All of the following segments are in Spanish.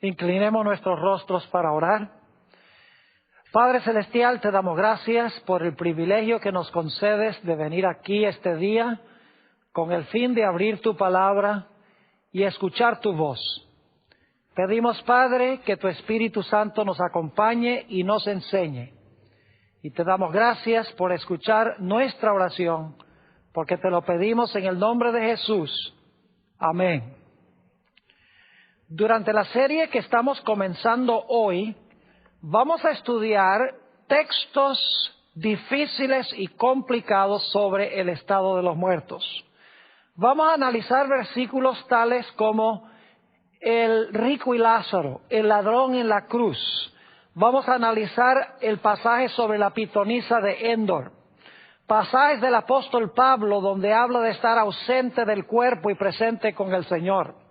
Inclinemos nuestros rostros para orar. Padre Celestial, te damos gracias por el privilegio que nos concedes de venir aquí este día con el fin de abrir tu palabra y escuchar tu voz. Pedimos, Padre, que tu Espíritu Santo nos acompañe y nos enseñe. Y te damos gracias por escuchar nuestra oración, porque te lo pedimos en el nombre de Jesús. Amén. Durante la serie que estamos comenzando hoy, vamos a estudiar textos difíciles y complicados sobre el estado de los muertos. Vamos a analizar versículos tales como el rico y Lázaro, el ladrón en la cruz. Vamos a analizar el pasaje sobre la pitonisa de Endor, pasajes del apóstol Pablo donde habla de estar ausente del cuerpo y presente con el Señor.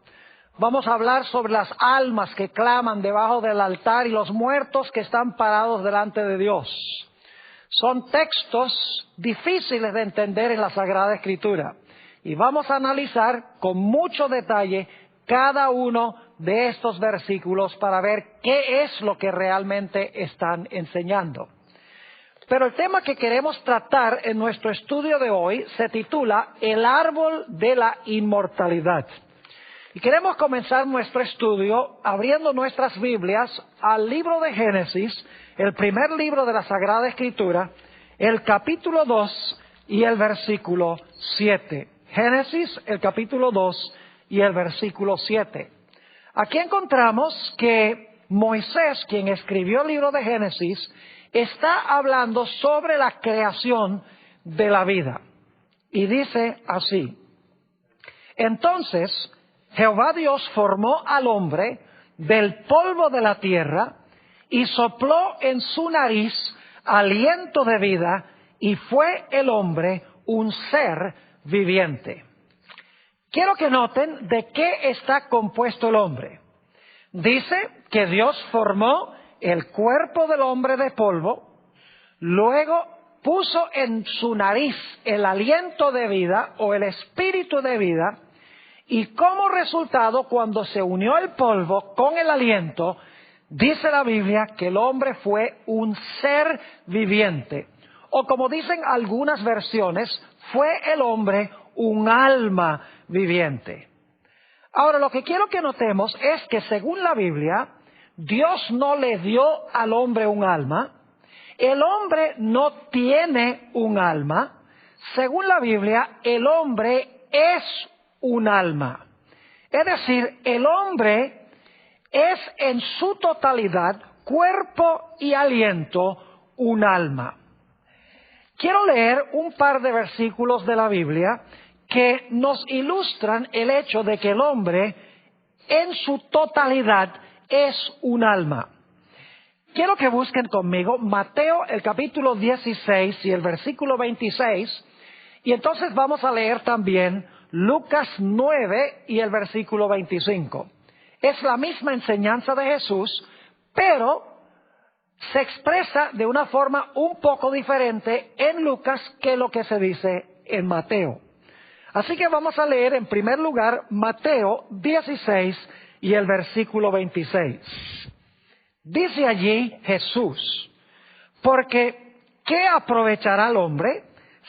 Vamos a hablar sobre las almas que claman debajo del altar y los muertos que están parados delante de Dios. Son textos difíciles de entender en la Sagrada Escritura y vamos a analizar con mucho detalle cada uno de estos versículos para ver qué es lo que realmente están enseñando. Pero el tema que queremos tratar en nuestro estudio de hoy se titula El árbol de la inmortalidad. Y queremos comenzar nuestro estudio abriendo nuestras Biblias al libro de Génesis, el primer libro de la Sagrada Escritura, el capítulo 2 y el versículo 7. Génesis, el capítulo 2 y el versículo 7. Aquí encontramos que Moisés, quien escribió el libro de Génesis, está hablando sobre la creación de la vida. Y dice así: Entonces Jehová Dios formó al hombre del polvo de la tierra y sopló en su nariz aliento de vida, y fue el hombre un ser viviente. Quiero que noten de qué está compuesto el hombre. Dice que Dios formó el cuerpo del hombre de polvo, luego puso en su nariz el aliento de vida o el espíritu de vida, y como resultado, cuando se unió el polvo con el aliento, dice la Biblia que el hombre fue un ser viviente. O como dicen algunas versiones, fue el hombre un alma viviente. Ahora, lo que quiero que notemos es que según la Biblia, Dios no le dio al hombre un alma. El hombre no tiene un alma. Según la Biblia, el hombre es un alma. Es decir, el hombre es en su totalidad, cuerpo y aliento, un alma. Quiero leer un par de versículos de la Biblia que nos ilustran el hecho de que el hombre en su totalidad es un alma. Quiero que busquen conmigo Mateo el capítulo 16 y el versículo 26, y entonces vamos a leer también Lucas 9 y el versículo 25. Es la misma enseñanza de Jesús, pero se expresa de una forma un poco diferente en Lucas que lo que se dice en Mateo. Así que vamos a leer en primer lugar Mateo 16 y el versículo 26. Dice allí Jesús: Porque ¿qué aprovechará el hombre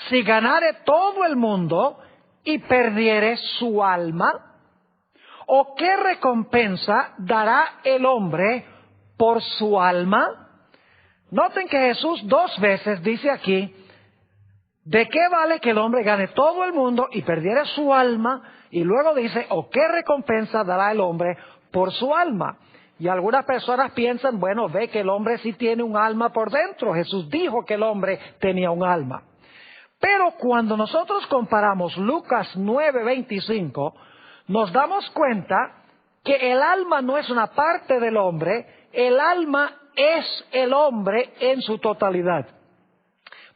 si ganare todo el mundo y perdiere su alma? ¿O qué recompensa dará el hombre por su alma? Noten que Jesús 2 veces dice aquí: ¿de qué vale que el hombre gane todo el mundo y perdiere su alma? Y luego dice: ¿o qué recompensa dará el hombre por su alma? Y algunas personas piensan, bueno, ve que el hombre sí tiene un alma por dentro. Jesús dijo que el hombre tenía un alma. Pero cuando nosotros comparamos Lucas 9:25, nos damos cuenta que el alma no es una parte del hombre, el alma es el hombre en su totalidad.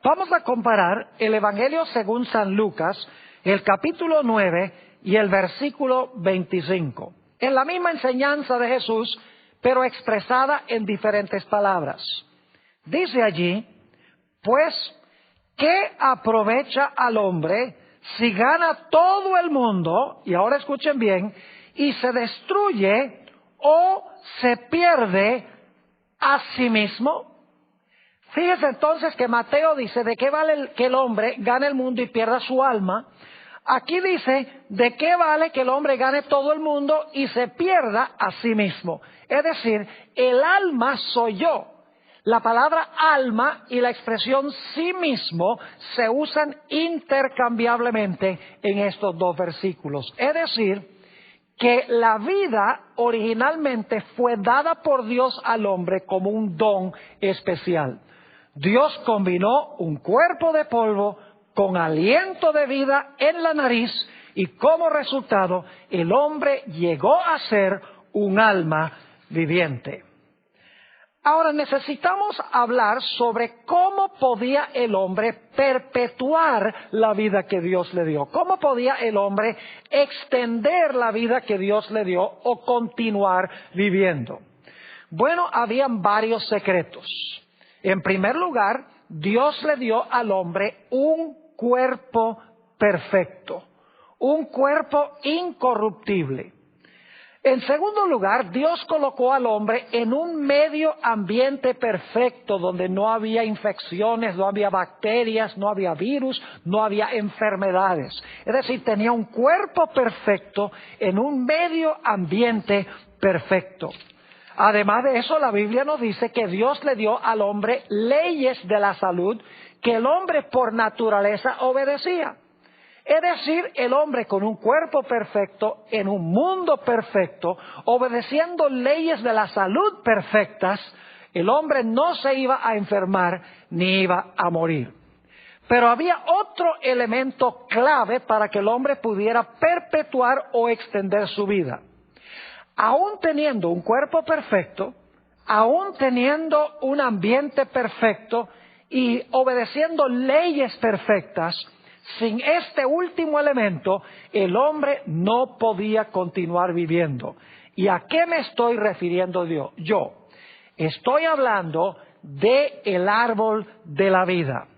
Vamos a comparar el Evangelio según San Lucas, el capítulo 9 y el versículo 25. Es la misma enseñanza de Jesús, pero expresada en diferentes palabras. Dice allí: Pues, ¿qué aprovecha al hombre si gana todo el mundo? Y ahora escuchen bien: y se destruye o se pierde a sí mismo. Fíjese entonces que Mateo dice, ¿de qué vale que el hombre gane el mundo y pierda su alma? Aquí dice, ¿de qué vale que el hombre gane todo el mundo y se pierda a sí mismo? Es decir, el alma soy yo. La palabra alma y la expresión sí mismo se usan intercambiablemente en estos dos versículos. Es decir, que la vida originalmente fue dada por Dios al hombre como un don especial. Dios combinó un cuerpo de polvo con aliento de vida en la nariz y como resultado el hombre llegó a ser un alma viviente. Ahora necesitamos hablar sobre cómo podía el hombre perpetuar la vida que Dios le dio. ¿Cómo podía el hombre extender la vida que Dios le dio o continuar viviendo? Bueno, habían varios secretos. En primer lugar, Dios le dio al hombre un cuerpo perfecto, un cuerpo incorruptible. En segundo lugar, Dios colocó al hombre en un medio ambiente perfecto donde no había infecciones, no había bacterias, no había virus, no había enfermedades. Es decir, tenía un cuerpo perfecto en un medio ambiente perfecto. Además de eso, la Biblia nos dice que Dios le dio al hombre leyes de la salud que el hombre por naturaleza obedecía. Es decir, el hombre con un cuerpo perfecto, en un mundo perfecto, obedeciendo leyes de la salud perfectas, el hombre no se iba a enfermar ni iba a morir. Pero había otro elemento clave para que el hombre pudiera perpetuar o extender su vida. Aún teniendo un cuerpo perfecto, aún teniendo un ambiente perfecto y obedeciendo leyes perfectas, sin este último elemento, el hombre no podía continuar viviendo. ¿Y a qué me estoy refiriendo yo? Estoy hablando del árbol de la vida.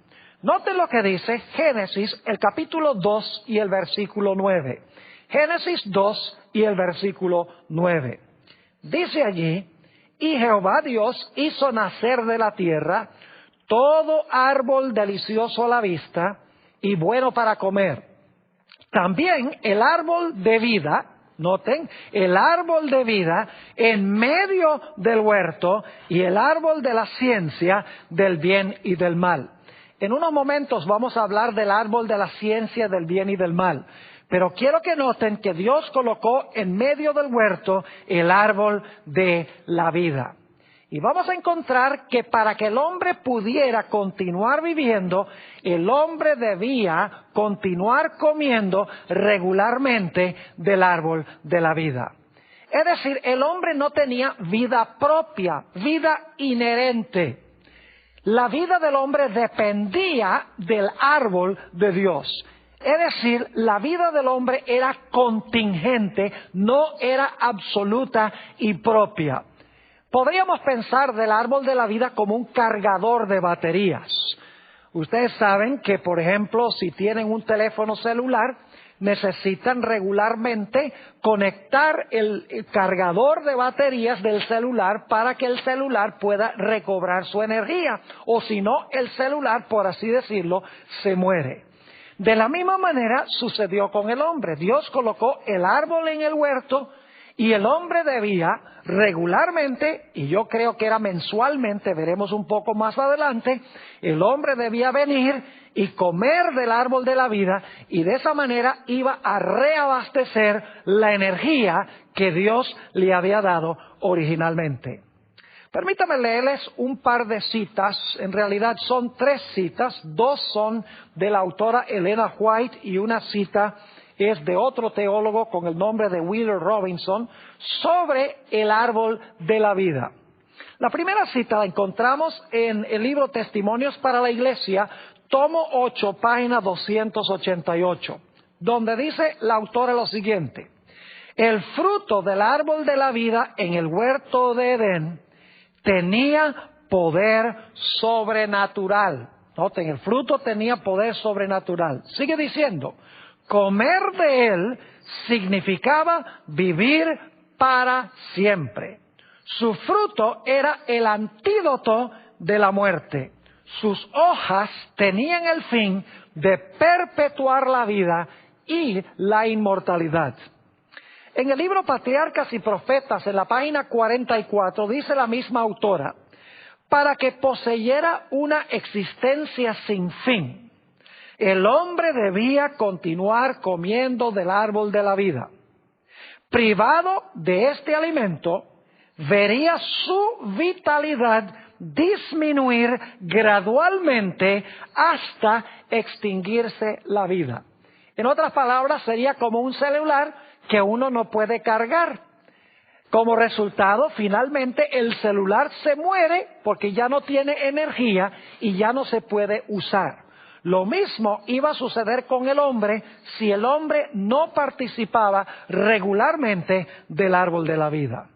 Noten lo que dice Génesis, el capítulo 2 y el versículo 9. Génesis 2 y el versículo 9. Dice allí, y Jehová Dios hizo nacer de la tierra todo árbol delicioso a la vista y bueno para comer. También el árbol de vida, noten, el árbol de vida en medio del huerto y el árbol de la ciencia del bien y del mal. En unos momentos vamos a hablar del árbol de la ciencia del bien y del mal. Pero quiero que noten que Dios colocó en medio del huerto el árbol de la vida. Y vamos a encontrar que para que el hombre pudiera continuar viviendo, el hombre debía continuar comiendo regularmente del árbol de la vida. Es decir, el hombre no tenía vida propia, vida inherente. La vida del hombre dependía del árbol de Dios. Es decir, la vida del hombre era contingente, no era absoluta y propia. Podríamos pensar del árbol de la vida como un cargador de baterías. Ustedes saben que, por ejemplo, si tienen un teléfono celular, necesitan regularmente conectar el cargador de baterías del celular para que el celular pueda recobrar su energía. O si no, el celular, por así decirlo, se muere. De la misma manera sucedió con el hombre. Dios colocó el árbol en el huerto y el hombre debía regularmente, y yo creo que era mensualmente, veremos un poco más adelante, el hombre debía venir y comer del árbol de la vida y de esa manera iba a reabastecer la energía que Dios le había dado originalmente. Permítame leerles un par de citas, en realidad son 3 citas, 2 son de la autora Elena White y una cita es de otro teólogo con el nombre de Wheeler Robinson sobre el árbol de la vida. La primera cita la encontramos en el libro Testimonios para la Iglesia, tomo 8, página 288, donde dice la autora lo siguiente: el fruto del árbol de la vida en el huerto de Edén tenía poder sobrenatural. Noten, el fruto tenía poder sobrenatural. Sigue diciendo, comer de él significaba vivir para siempre. Su fruto era el antídoto de la muerte. Sus hojas tenían el fin de perpetuar la vida y la inmortalidad. En el libro Patriarcas y Profetas, en la página 44, dice la misma autora: para que poseyera una existencia sin fin, el hombre debía continuar comiendo del árbol de la vida. Privado de este alimento, vería su vitalidad disminuir gradualmente hasta extinguirse la vida. En otras palabras, sería como un celular que uno no puede cargar. Como resultado, finalmente el celular se muere porque ya no tiene energía y ya no se puede usar. Lo mismo iba a suceder con el hombre si el hombre no participaba regularmente del árbol de la vida.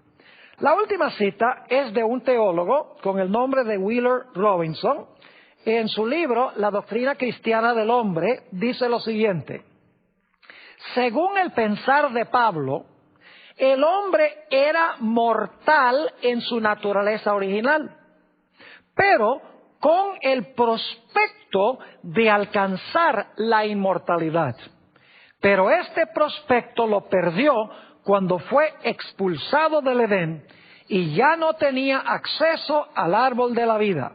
La última cita es de un teólogo con el nombre de Wheeler Robinson. En su libro, La doctrina cristiana del hombre, dice lo siguiente: según el pensar de Pablo, el hombre era mortal en su naturaleza original, pero con el prospecto de alcanzar la inmortalidad. Pero este prospecto lo perdió cuando fue expulsado del Edén y ya no tenía acceso al árbol de la vida,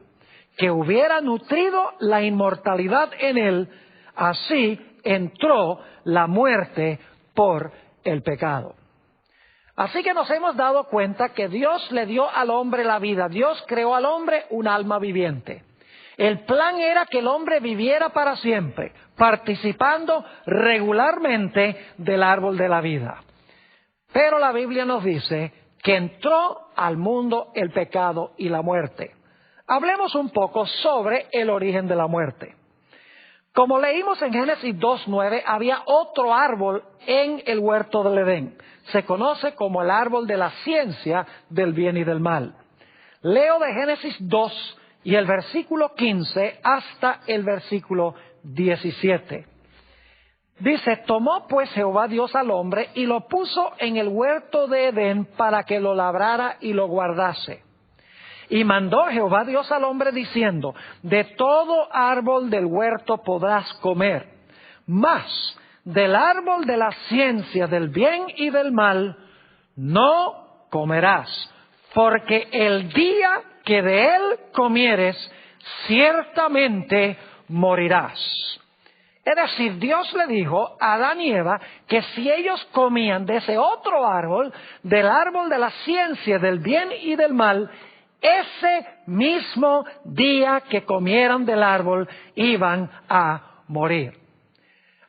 que hubiera nutrido la inmortalidad en él. Así entró la muerte por el pecado. Así que nos hemos dado cuenta que Dios le dio al hombre la vida. Dios creó al hombre un alma viviente. El plan era que el hombre viviera para siempre, participando regularmente del árbol de la vida. Pero la Biblia nos dice que entró al mundo el pecado y la muerte. Hablemos un poco sobre el origen de la muerte. Como leímos en Génesis 2:9, había otro árbol en el huerto del Edén. Se conoce como el árbol de la ciencia del bien y del mal. Leo de Génesis 2 y el versículo 15 hasta el versículo 17. Dice: tomó pues Jehová Dios al hombre y lo puso en el huerto de Edén para que lo labrara y lo guardase. Y mandó Jehová Dios al hombre diciendo: de todo árbol del huerto podrás comer, mas del árbol de la ciencia del bien y del mal no comerás, porque el día que de él comieres, ciertamente morirás. Es decir, Dios le dijo a Adán y Eva que si ellos comían de ese otro árbol, del árbol de la ciencia del bien y del mal, ese mismo día que comieran del árbol iban a morir.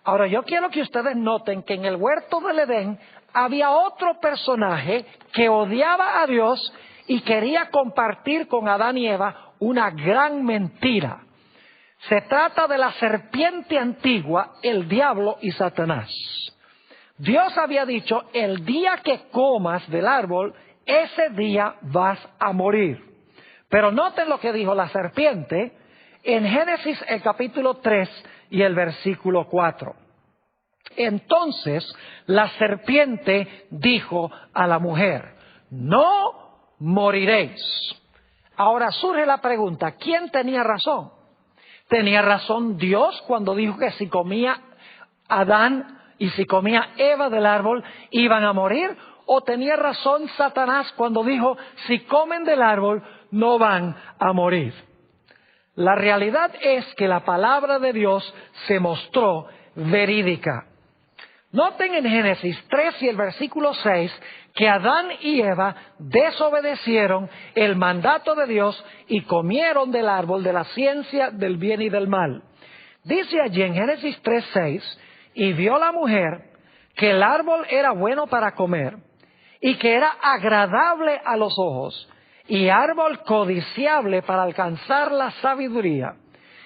Ahora, yo quiero que ustedes noten que en el huerto del Edén había otro personaje que odiaba a Dios y quería compartir con Adán y Eva una gran mentira. Se trata de la serpiente antigua, el diablo y Satanás. Dios había dicho: el día que comas del árbol, ese día vas a morir. Pero noten lo que dijo la serpiente en Génesis el capítulo 3 y el versículo 4. Entonces la serpiente dijo a la mujer: no moriréis. Ahora surge la pregunta: ¿quién tenía razón? ¿Tenía razón Dios cuando dijo que si comía Adán y si comía Eva del árbol iban a morir? ¿O tenía razón Satanás cuando dijo: si comen del árbol no van a morir? La realidad es que la palabra de Dios se mostró verídica. Noten en Génesis 3 y el versículo 6 que Adán y Eva desobedecieron el mandato de Dios y comieron del árbol de la ciencia del bien y del mal. Dice allí en Génesis 3:6: y vio la mujer que el árbol era bueno para comer y que era agradable a los ojos y árbol codiciable para alcanzar la sabiduría,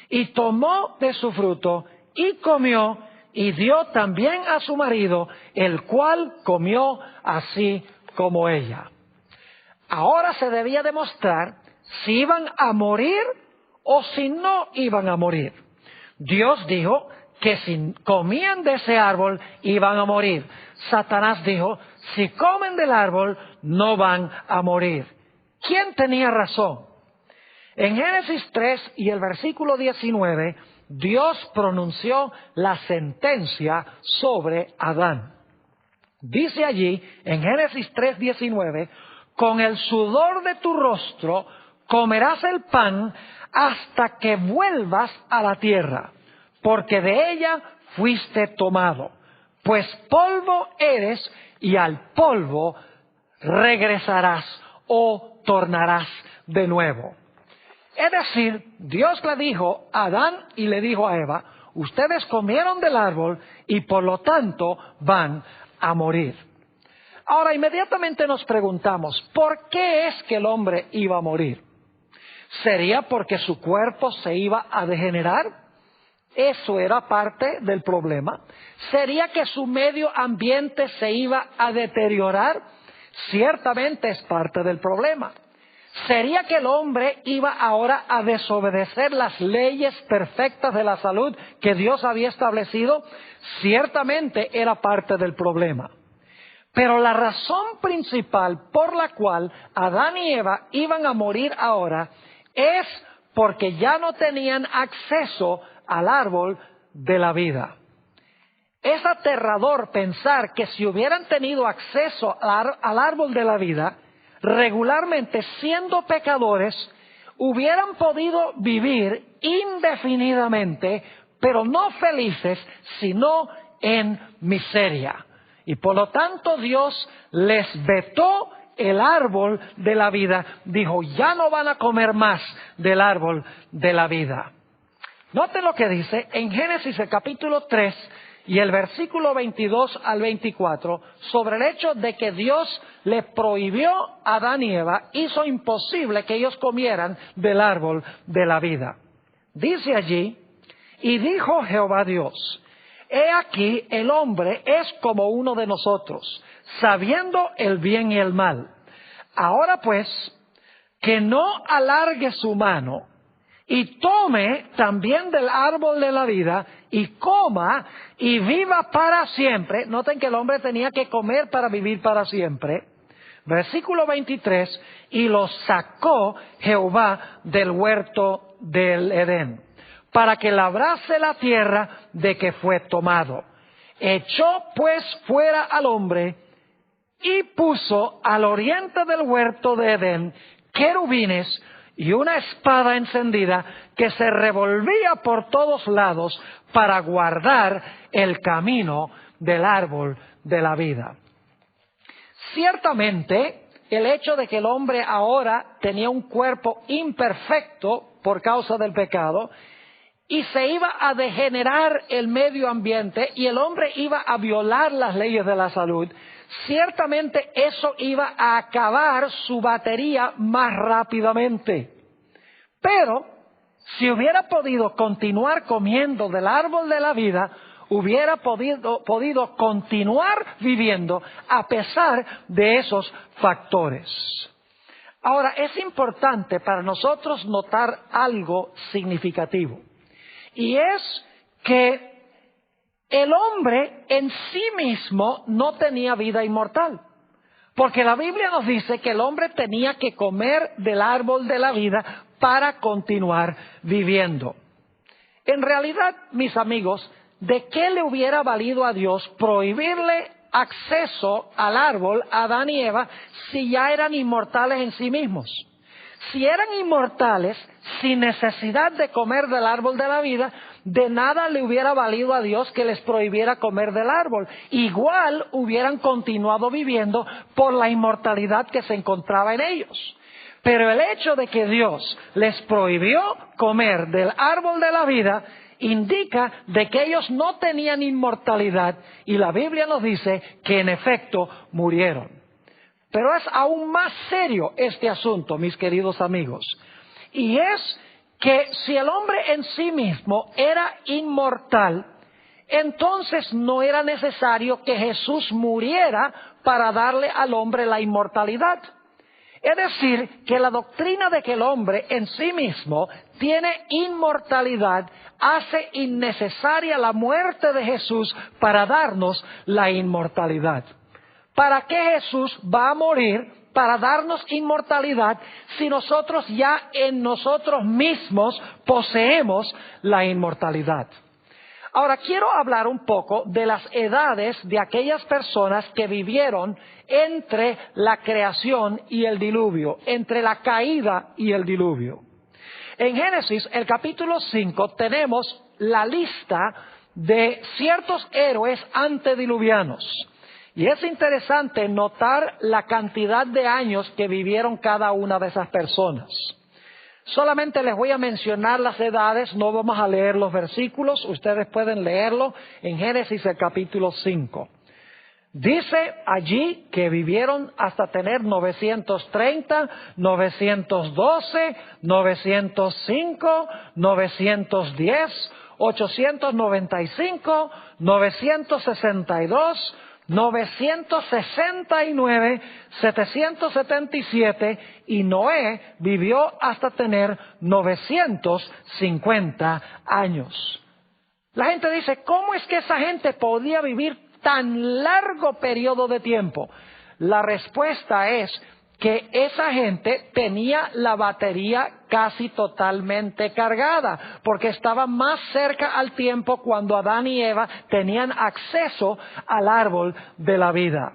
y tomó de su fruto y comió, y dio también a su marido, el cual comió así como ella. Ahora se debía demostrar si iban a morir o si no iban a morir. Dios dijo que si comían de ese árbol iban a morir. Satanás dijo, si comen del árbol, no van a morir. ¿Quién tenía razón? En Génesis 3 y el versículo 19, Dios pronunció la sentencia sobre Adán. Dice allí, en Génesis 3:19, con el sudor de tu rostro comerás el pan hasta que vuelvas a la tierra, porque de ella fuiste tomado, pues polvo eres y al polvo regresarás o tornarás de nuevo. Es decir, Dios le dijo a Adán y le dijo a Eva, ustedes comieron del árbol y por lo tanto van a morir. Ahora, inmediatamente nos preguntamos, ¿por qué es que el hombre iba a morir? ¿Sería porque su cuerpo se iba a degenerar? Eso era parte del problema. ¿Sería que su medio ambiente se iba a deteriorar? Ciertamente es parte del problema. ¿Sería que el hombre iba ahora a desobedecer las leyes perfectas de la salud que Dios había establecido? Ciertamente era parte del problema. Pero la razón principal por la cual Adán y Eva iban a morir ahora es porque ya no tenían acceso al árbol de la vida. Es aterrador pensar que si hubieran tenido acceso al árbol de la vida, regularmente siendo pecadores, hubieran podido vivir indefinidamente, pero no felices, sino en miseria. Y por lo tanto Dios les vetó el árbol de la vida. Dijo, ya no van a comer más del árbol de la vida. Noten lo que dice en Génesis el capítulo 3 y el versículo 22 al 24 sobre el hecho de que Dios le prohibió a Adán y Eva, hizo imposible que ellos comieran del árbol de la vida. Dice allí, y dijo Jehová Dios, he aquí el hombre es como uno de nosotros, sabiendo el bien y el mal. Ahora pues, que no alargue su mano y tome también del árbol de la vida y coma y viva para siempre. Noten que el hombre tenía que comer para vivir para siempre. Versículo 23, y lo sacó Jehová del huerto del Edén, para que labrase la tierra de que fue tomado. Echó pues fuera al hombre y puso al oriente del huerto de Edén querubines y una espada encendida que se revolvía por todos lados para guardar el camino del árbol de la vida. Ciertamente, el hecho de que el hombre ahora tenía un cuerpo imperfecto por causa del pecado y se iba a degenerar el medio ambiente y el hombre iba a violar las leyes de la salud, ciertamente eso iba a acabar su batería más rápidamente. Pero, si hubiera podido continuar comiendo del árbol de la vida, hubiera podido continuar viviendo a pesar de esos factores. Ahora, es importante para nosotros notar algo significativo, y es que el hombre en sí mismo no tenía vida inmortal, porque la Biblia nos dice que el hombre tenía que comer del árbol de la vida para continuar viviendo. En realidad, mis amigos, ¿de qué le hubiera valido a Dios prohibirle acceso al árbol a Adán y Eva si ya eran inmortales en sí mismos? Si eran inmortales, sin necesidad de comer del árbol de la vida, de nada le hubiera valido a Dios que les prohibiera comer del árbol. Igual hubieran continuado viviendo por la inmortalidad que se encontraba en ellos. Pero el hecho de que Dios les prohibió comer del árbol de la vida indica de que ellos no tenían inmortalidad, y la Biblia nos dice que en efecto murieron. Pero es aún más serio este asunto, mis queridos amigos, y es que si el hombre en sí mismo era inmortal, entonces no era necesario que Jesús muriera para darle al hombre la inmortalidad. Es decir, que la doctrina de que el hombre en sí mismo tiene inmortalidad hace innecesaria la muerte de Jesús para darnos la inmortalidad. ¿Para qué Jesús va a morir para darnos inmortalidad si nosotros ya en nosotros mismos poseemos la inmortalidad? Ahora, quiero hablar un poco de las edades de aquellas personas que vivieron entre la creación y el diluvio, entre la caída y el diluvio. En Génesis, el capítulo 5, tenemos la lista de ciertos héroes antediluvianos. Y es interesante notar la cantidad de años que vivieron cada una de esas personas. Solamente les voy a mencionar las edades, no vamos a leer los versículos, ustedes pueden leerlo en Génesis el capítulo 5. Dice allí que vivieron hasta tener 930, 912, 905, 910, 895, 962, 969, 777 y Noé vivió hasta tener 950 años. La gente dice, ¿cómo es que esa gente podía vivir tan largo periodo de tiempo? La respuesta es que esa gente tenía la batería casi totalmente cargada, porque estaba más cerca al tiempo cuando Adán y Eva tenían acceso al árbol de la vida.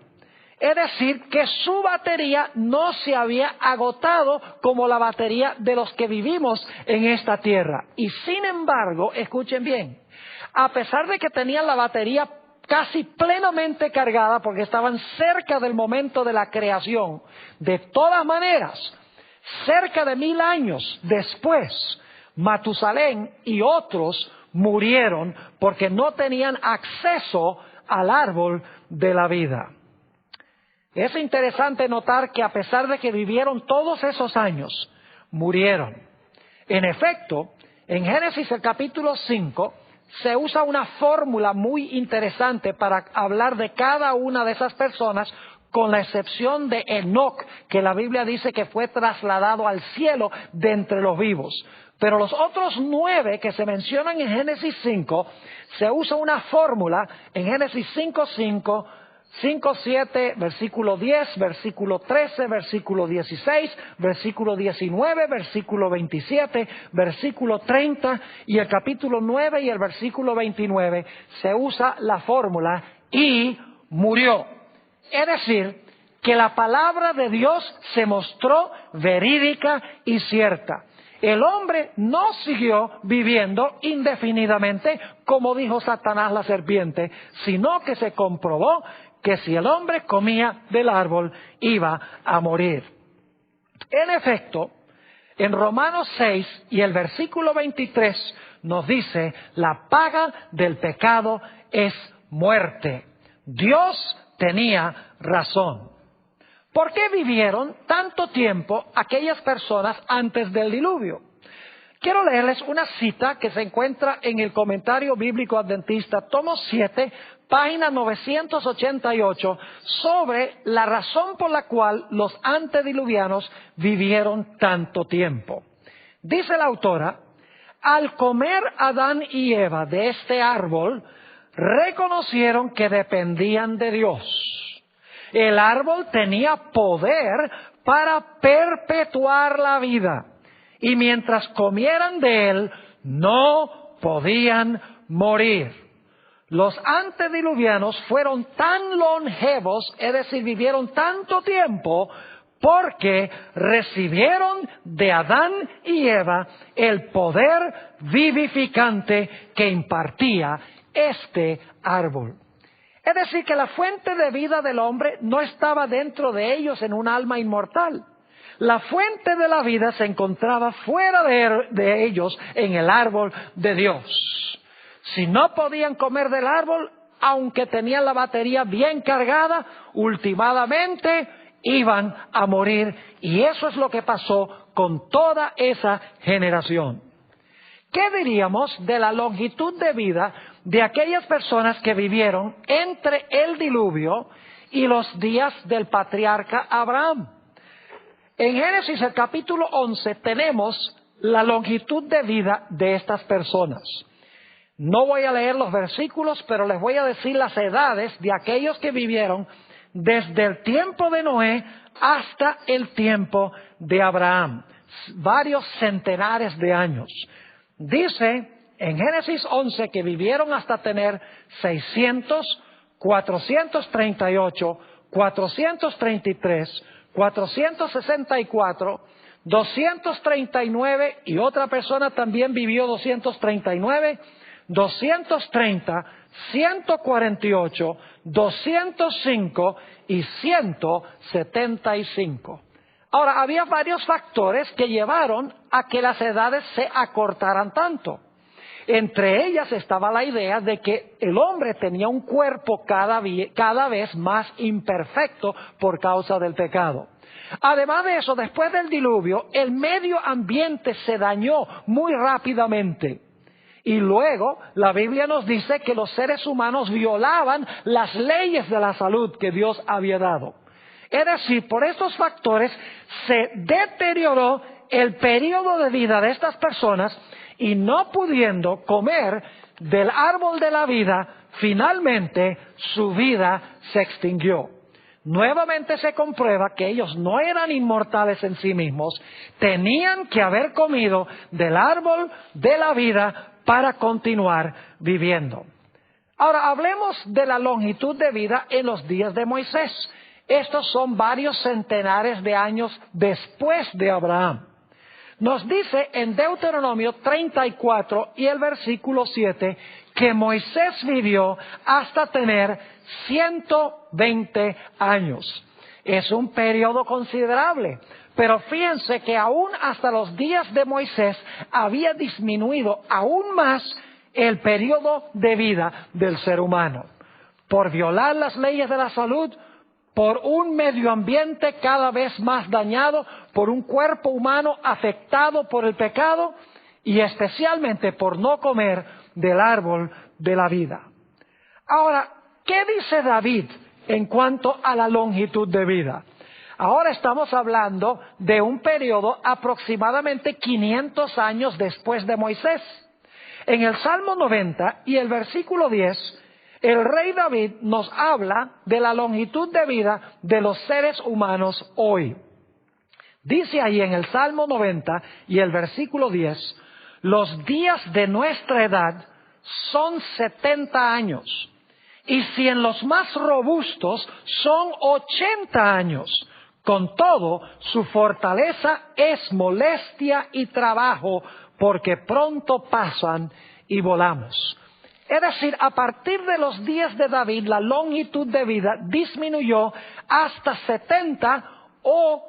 Es decir, que su batería no se había agotado como la batería de los que vivimos en esta tierra. Y sin embargo, escuchen bien, a pesar de que tenían la batería casi plenamente cargada porque estaban cerca del momento de la creación, de todas maneras, cerca de 1000 años después, Matusalén y otros murieron porque no tenían acceso al árbol de la vida. Es interesante notar que a pesar de que vivieron todos esos años, murieron. En efecto, en Génesis el capítulo 5, se usa una fórmula muy interesante para hablar de cada una de esas personas, con la excepción de Enoc, que la Biblia dice que fue trasladado al cielo de entre los vivos. Pero los otros 9 que se mencionan en Génesis 5, se usa una fórmula en Génesis 5:5, 5:7, versículo 10, versículo 13, versículo 16, versículo 19, versículo 27, versículo 30 y el capítulo 9 y el versículo 29 se usa la fórmula y murió. Es decir, que la palabra de Dios se mostró verídica y cierta. El hombre no siguió viviendo indefinidamente, como dijo Satanás la serpiente, sino que se comprobó que si el hombre comía del árbol iba a morir. En efecto, en Romanos 6 y el versículo 23 nos dice, la paga del pecado es muerte. Dios tenía razón. ¿Por qué vivieron tanto tiempo aquellas personas antes del diluvio? Quiero leerles una cita que se encuentra en el Comentario Bíblico Adventista, tomo 7, página 988, sobre la razón por la cual los antediluvianos vivieron tanto tiempo. Dice la autora, al comer Adán y Eva de este árbol, reconocieron que dependían de Dios. El árbol tenía poder para perpetuar la vida. Y mientras comieran de él, no podían morir. Los antediluvianos fueron tan longevos, es decir, vivieron tanto tiempo, porque recibieron de Adán y Eva el poder vivificante que impartía este árbol. Es decir, que la fuente de vida del hombre no estaba dentro de ellos en un alma inmortal. La fuente de la vida se encontraba fuera de ellos en el árbol de Dios. Si no podían comer del árbol, aunque tenían la batería bien cargada, últimamente iban a morir. Y eso es lo que pasó con toda esa generación. ¿Qué diríamos de la longitud de vida de aquellas personas que vivieron entre el diluvio y los días del patriarca Abraham? En Génesis, el capítulo 11, tenemos la longitud de vida de estas personas. No voy a leer los versículos, pero les voy a decir las edades de aquellos que vivieron desde el tiempo de Noé hasta el tiempo de Abraham. Varios centenares de años. Dice en Génesis 11 que vivieron hasta tener 600, 438, 433, 464, 239 y otra persona también vivió 239, 230, 148, 205 y 175. Ahora, había varios factores que llevaron a que las edades se acortaran tanto. Entre ellas estaba la idea de que el hombre tenía un cuerpo cada vez más imperfecto por causa del pecado. Además de eso, después del diluvio, el medio ambiente se dañó muy rápidamente. Y luego, la Biblia nos dice que los seres humanos violaban las leyes de la salud que Dios había dado. Es decir, por estos factores se deterioró el periodo de vida de estas personas y no pudiendo comer del árbol de la vida, finalmente su vida se extinguió. Nuevamente se comprueba que ellos no eran inmortales en sí mismos, tenían que haber comido del árbol de la vida para continuar viviendo. Ahora, hablemos de la longitud de vida en los días de Moisés. Estos son varios centenares de años después de Abraham. Nos dice en Deuteronomio 34 y el versículo 7 que Moisés vivió hasta tener 120 años. Es un periodo considerable, pero fíjense que aún hasta los días de Moisés había disminuido aún más el periodo de vida del ser humano. Por violar las leyes de la salud, por un medio ambiente cada vez más dañado, por un cuerpo humano afectado por el pecado y especialmente por no comer del árbol de la vida. Ahora, ¿qué dice David en cuanto a la longitud de vida? Ahora estamos hablando de un periodo aproximadamente 500 años después de Moisés. En el Salmo 90 y el versículo 10, el rey David nos habla de la longitud de vida de los seres humanos hoy. Dice ahí en el Salmo 90 y el versículo 10, los días de nuestra edad son 70 años, y si en los más robustos son 80 años. Con todo, su fortaleza es molestia y trabajo, porque pronto pasan y volamos. Es decir, a partir de los días de David, la longitud de vida disminuyó hasta 70 o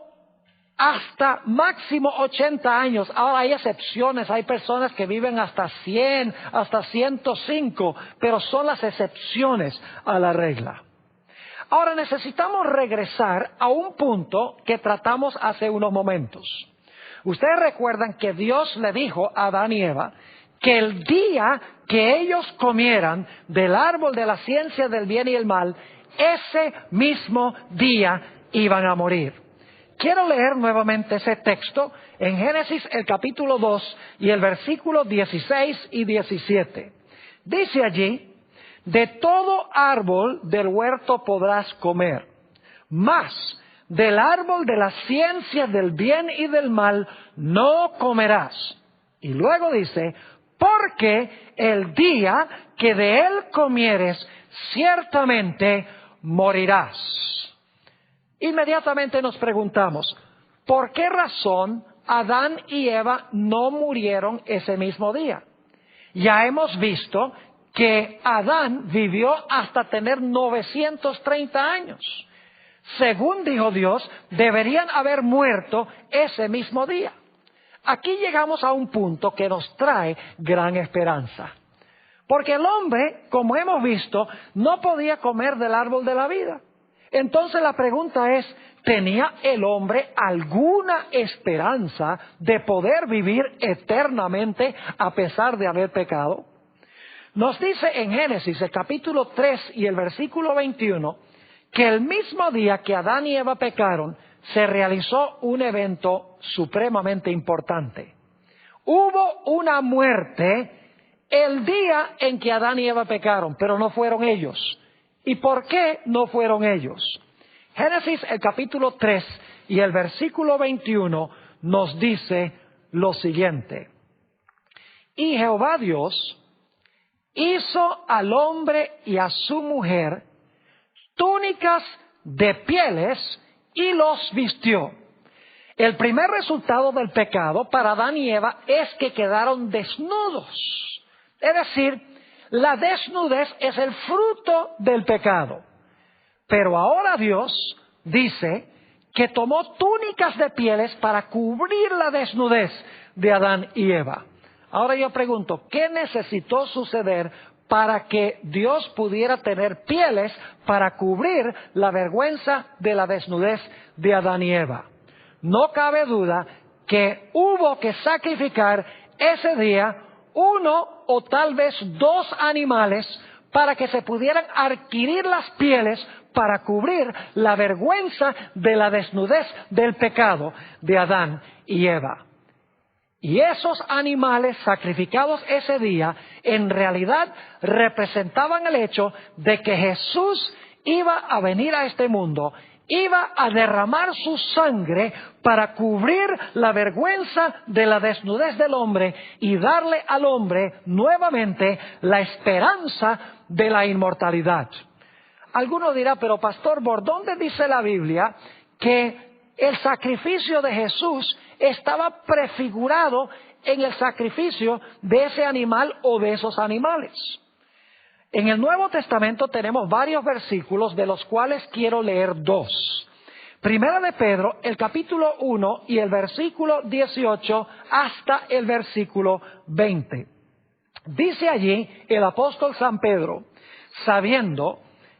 hasta máximo 80 años. Ahora hay excepciones, hay personas que viven hasta 100, hasta 105, pero son las excepciones a la regla. Ahora necesitamos regresar a un punto que tratamos hace unos momentos. Ustedes recuerdan que Dios le dijo a Adán y Eva que el día que ellos comieran del árbol de la ciencia del bien y el mal, ese mismo día iban a morir. Quiero leer nuevamente ese texto en Génesis el capítulo 2 y el versículo 16 y 17. Dice allí, de todo árbol del huerto podrás comer, mas del árbol de la ciencia del bien y del mal no comerás. Y luego dice, porque el día que de él comieres, ciertamente morirás. Inmediatamente nos preguntamos, ¿por qué razón Adán y Eva no murieron ese mismo día? Ya hemos visto que Adán vivió hasta tener 930 años. Según dijo Dios, deberían haber muerto ese mismo día. Aquí llegamos a un punto que nos trae gran esperanza. Porque el hombre, como hemos visto, no podía comer del árbol de la vida. Entonces la pregunta es, ¿tenía el hombre alguna esperanza de poder vivir eternamente a pesar de haber pecado? Nos dice en Génesis, el capítulo 3 y el versículo 21, que el mismo día que Adán y Eva pecaron, se realizó un evento supremamente importante. Hubo una muerte el día en que Adán y Eva pecaron, pero no fueron ellos. ¿Y por qué no fueron ellos? Génesis, el capítulo 3 y el versículo 21 nos dice lo siguiente. Y Jehová Dios hizo al hombre y a su mujer túnicas de pieles y los vistió. El primer resultado del pecado para Adán y Eva es que quedaron desnudos. Es decir, la desnudez es el fruto del pecado. Pero ahora Dios dice que tomó túnicas de pieles para cubrir la desnudez de Adán y Eva. Ahora yo pregunto, ¿qué necesitó suceder para que Dios pudiera tener pieles para cubrir la vergüenza de la desnudez de Adán y Eva? No cabe duda que hubo que sacrificar ese día uno o tal vez dos animales para que se pudieran adquirir las pieles para cubrir la vergüenza de la desnudez del pecado de Adán y Eva. Y esos animales sacrificados ese día en realidad representaban el hecho de que Jesús iba a venir a este mundo, iba a derramar su sangre para cubrir la vergüenza de la desnudez del hombre y darle al hombre nuevamente la esperanza de la inmortalidad. Alguno dirá, pero pastor, ¿por dónde dice la Biblia que el sacrificio de Jesús estaba prefigurado en el sacrificio de ese animal o de esos animales? En el Nuevo Testamento tenemos varios versículos de los cuales quiero leer dos. Primera de Pedro, el capítulo 1 y el versículo 18 hasta el versículo 20. Dice allí el apóstol San Pedro, sabiendo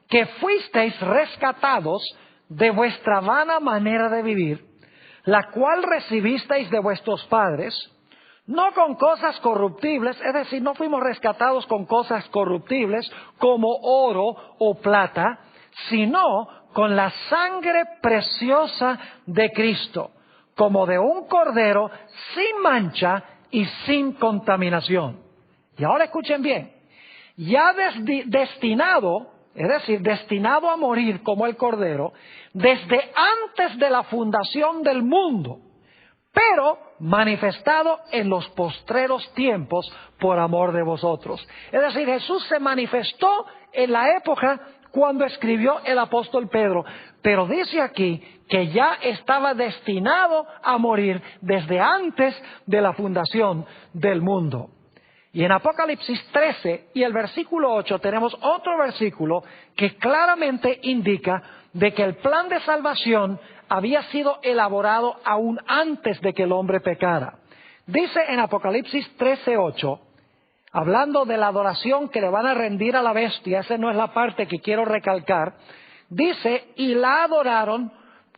que fuisteis rescatados de vuestra vana manera de vivir, la cual recibisteis de vuestros padres, no con cosas corruptibles, es decir, no fuimos rescatados con cosas corruptibles como oro o plata, sino con la sangre preciosa de Cristo, como de un cordero sin mancha y sin contaminación. Y ahora escuchen bien, ya destinado, es decir, destinado a morir como el cordero, desde antes de la fundación del mundo, pero manifestado en los postreros tiempos por amor de vosotros. Es decir, Jesús se manifestó en la época cuando escribió el apóstol Pedro, pero dice aquí que ya estaba destinado a morir desde antes de la fundación del mundo. Y en Apocalipsis 13 y el versículo 8 tenemos otro versículo que claramente indica de que el plan de salvación había sido elaborado aún antes de que el hombre pecara. Dice en Apocalipsis 13:8, hablando de la adoración que le van a rendir a la bestia, esa no es la parte que quiero recalcar, dice, y la adoraron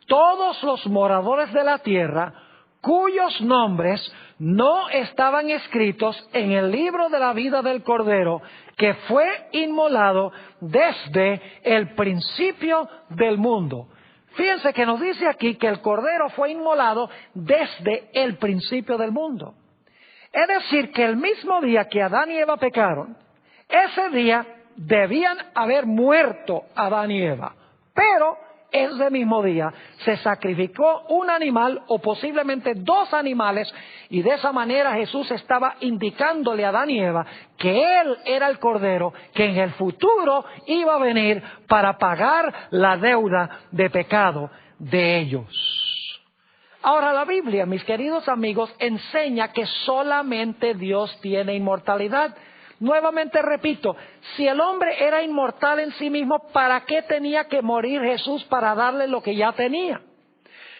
todos los moradores de la tierra, cuyos nombres no estaban escritos en el libro de la vida del Cordero, que fue inmolado desde el principio del mundo. Fíjense que nos dice aquí que el Cordero fue inmolado desde el principio del mundo. Es decir, que el mismo día que Adán y Eva pecaron, ese día debían haber muerto Adán y Eva, pero ese mismo día se sacrificó un animal o posiblemente dos animales y de esa manera Jesús estaba indicándole a Adán y Eva que Él era el Cordero que en el futuro iba a venir para pagar la deuda de pecado de ellos. Ahora la Biblia, mis queridos amigos, enseña que solamente Dios tiene inmortalidad. Nuevamente repito, si el hombre era inmortal en sí mismo, ¿para qué tenía que morir Jesús para darle lo que ya tenía?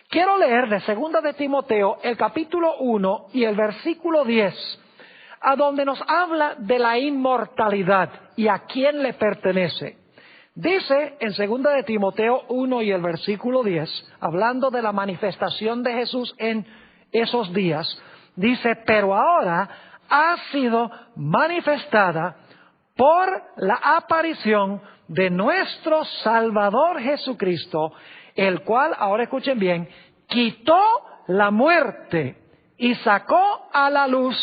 Quiero leer de 2 de Timoteo, el capítulo 1 y el versículo 10, a donde nos habla de la inmortalidad y a quién le pertenece. Dice en 2 de Timoteo 1 y el versículo 10, hablando de la manifestación de Jesús en esos días, dice, pero ahora ha sido manifestada por la aparición de nuestro Salvador Jesucristo, el cual, ahora escuchen bien, quitó la muerte y sacó a la luz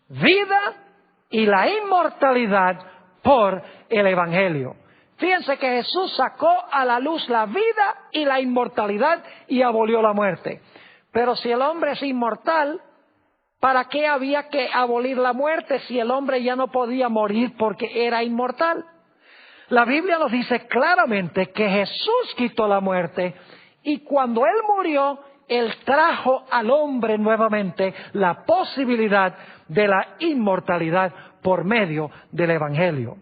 vida y la inmortalidad por el Evangelio. Fíjense que Jesús sacó a la luz la vida y la inmortalidad y abolió la muerte. Pero si el hombre es inmortal, ¿para qué había que abolir la muerte si el hombre ya no podía morir porque era inmortal? La Biblia nos dice claramente que Jesús quitó la muerte y cuando Él murió, Él trajo al hombre nuevamente la posibilidad de la inmortalidad por medio del Evangelio.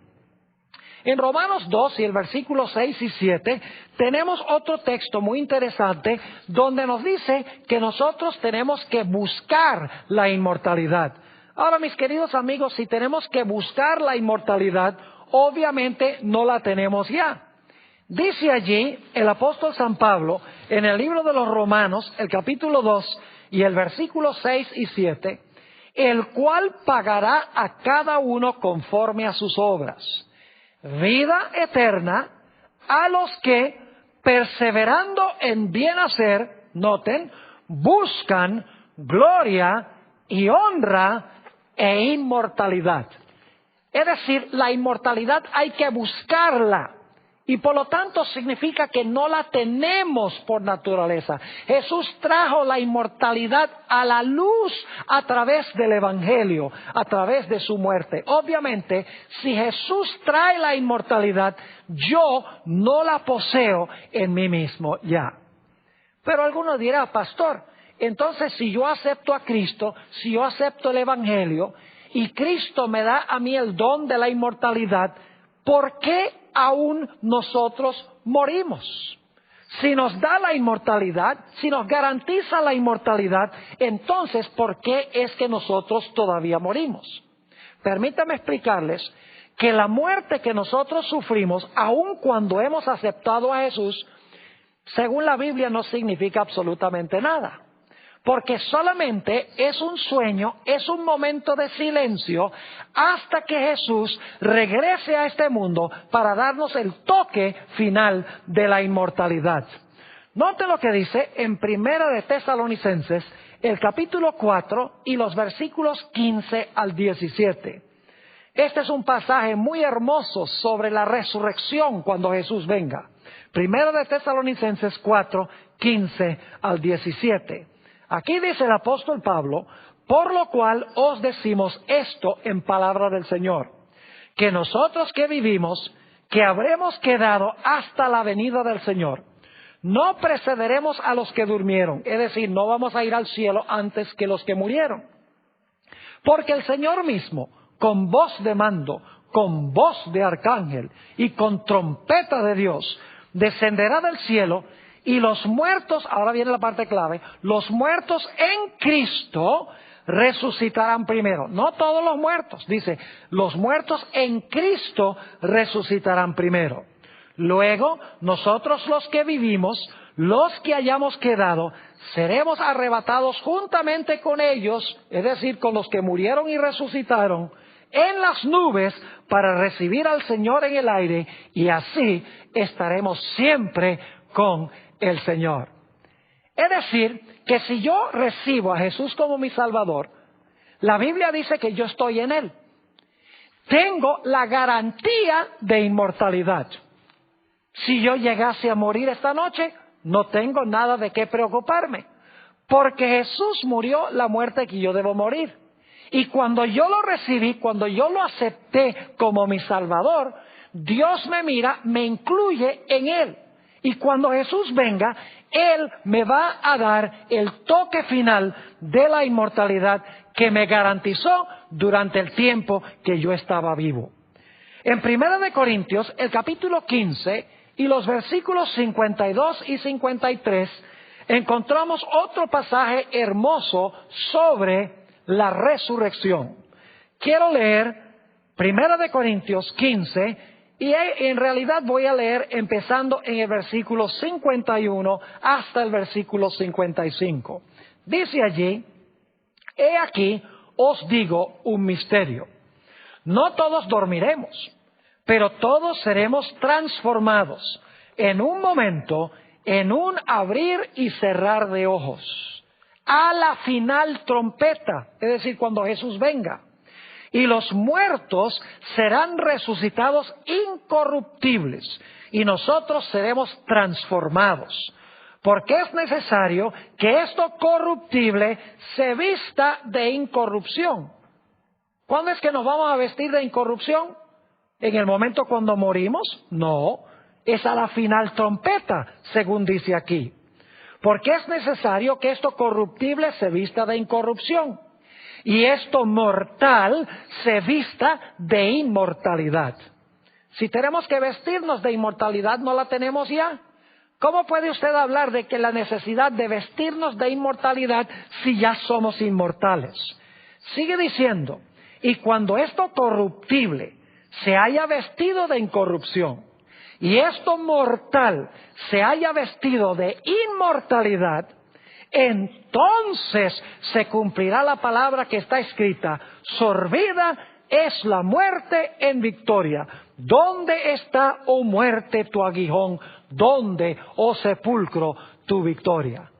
En Romanos 2 y el versículo 6 y 7 tenemos otro texto muy interesante donde nos dice que nosotros tenemos que buscar la inmortalidad. Ahora, mis queridos amigos, si tenemos que buscar la inmortalidad, obviamente no la tenemos ya. Dice allí el apóstol San Pablo en el libro de los Romanos, el capítulo 2 y el versículo 6 y 7, el cual pagará a cada uno conforme a sus obras. Vida eterna a los que, perseverando en bien hacer, noten, buscan gloria y honra e inmortalidad. Es decir, la inmortalidad hay que buscarla. Y por lo tanto significa que no la tenemos por naturaleza. Jesús trajo la inmortalidad a la luz a través del Evangelio, a través de su muerte. Obviamente, si Jesús trae la inmortalidad, yo no la poseo en mí mismo ya. Pero alguno dirá, pastor, entonces si yo acepto a Cristo, si yo acepto el Evangelio, y Cristo me da a mí el don de la inmortalidad, ¿por qué aún nosotros morimos? Si nos da la inmortalidad, si nos garantiza la inmortalidad, entonces ¿por qué es que nosotros todavía morimos? Permítanme explicarles que la muerte que nosotros sufrimos, aun cuando hemos aceptado a Jesús, según la Biblia no significa absolutamente nada. Porque solamente es un sueño, es un momento de silencio hasta que Jesús regrese a este mundo para darnos el toque final de la inmortalidad. Note lo que dice en Primera de Tesalonicenses, el capítulo 4 y los versículos 15 al 17. Este es un pasaje muy hermoso sobre la resurrección cuando Jesús venga. Primera de Tesalonicenses 4, 15 al 17. Aquí dice el apóstol Pablo, por lo cual os decimos esto en palabra del Señor, que nosotros que vivimos, que habremos quedado hasta la venida del Señor, no precederemos a los que durmieron, es decir, no vamos a ir al cielo antes que los que murieron. Porque el Señor mismo, con voz de mando, con voz de arcángel y con trompeta de Dios, descenderá del cielo. Y los muertos, ahora viene la parte clave, los muertos en Cristo resucitarán primero. No todos los muertos, dice, los muertos en Cristo resucitarán primero. Luego, nosotros los que vivimos, los que hayamos quedado, seremos arrebatados juntamente con ellos, es decir, con los que murieron y resucitaron, en las nubes para recibir al Señor en el aire y así estaremos siempre con el Señor. Es decir, que si yo recibo a Jesús como mi Salvador, la Biblia dice que yo estoy en Él. Tengo la garantía de inmortalidad. Si yo llegase a morir esta noche, no tengo nada de qué preocuparme, porque Jesús murió la muerte que yo debo morir. Y cuando yo lo recibí, cuando yo lo acepté como mi Salvador, Dios me mira, me incluye en Él. Y cuando Jesús venga, Él me va a dar el toque final de la inmortalidad que me garantizó durante el tiempo que yo estaba vivo. En 1 Corintios, el capítulo 15 y los versículos 52 y 53, encontramos otro pasaje hermoso sobre la resurrección. Quiero leer 1 Corintios 15 y en realidad voy a leer empezando en el versículo 51 hasta el versículo 55. Dice allí, he aquí os digo un misterio. No todos dormiremos, pero todos seremos transformados en un momento, en un abrir y cerrar de ojos, a la final trompeta, es decir, cuando Jesús venga. Y los muertos serán resucitados incorruptibles, y nosotros seremos transformados. Porque es necesario que esto corruptible se vista de incorrupción. ¿Cuándo es que nos vamos a vestir de incorrupción? ¿En el momento cuando morimos? No, es a la final trompeta, según dice aquí. Porque es necesario que esto corruptible se vista de incorrupción y esto mortal se vista de inmortalidad. Si tenemos que vestirnos de inmortalidad, ¿no la tenemos ya? ¿Cómo puede usted hablar de que la necesidad de vestirnos de inmortalidad si ya somos inmortales? Sigue diciendo, y cuando esto corruptible se haya vestido de incorrupción y esto mortal se haya vestido de inmortalidad, entonces se cumplirá la palabra que está escrita: sorbida es la muerte en victoria. ¿Dónde está, oh muerte, tu aguijón? ¿Dónde, oh sepulcro, tu victoria?